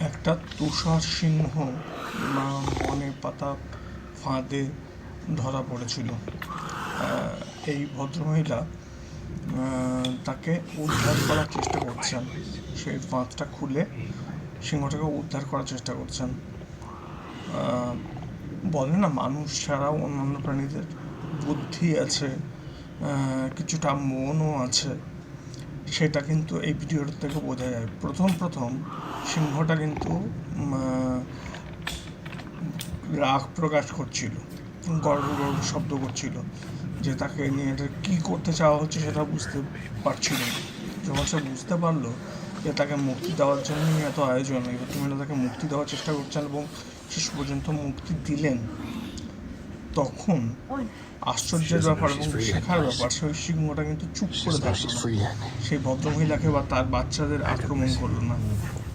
একটা তুষার সিংহ বনে পাতা ফাঁদে ধরা পড়েছিল। এই ভদ্রমহিলা তাকে উদ্ধার করার চেষ্টা করছেন, সেই ফাঁদটা খুলে সিংহটাকে উদ্ধার করার চেষ্টা করছেন। বলে না, মানুষ ছাড়াও অন্যান্য প্রাণীদের বুদ্ধি আছে, কিছুটা মনও আছে, সেটা কিন্তু এই ভিডিওর থেকে বোঝা যায়। প্রথম প্রথম সিংহটা কিন্তু রাগ প্রকাশ করছিল, গর্ব গর্ব শব্দ করছিল, যে তাকে নিয়ে এটা কী করতে চাওয়া হচ্ছে সেটা বুঝতে পারছিল না। যখন সে বুঝতে পারলো যে তাকে মুক্তি দেওয়ার জন্যই এত আয়োজন, এবার তুমি তাকে মুক্তি দেওয়ার চেষ্টা করছেন এবং শেষ পর্যন্ত মুক্তি দিলেন, তখন আশ্চর্যের ব্যাপার এবং শেখার ব্যাপার, সেই সিংহটা কিন্তু চুপ করে থাকলো না, সেই ভদ্রমহিলাকে বা তার বাচ্চাদের আক্রমণ করলো না।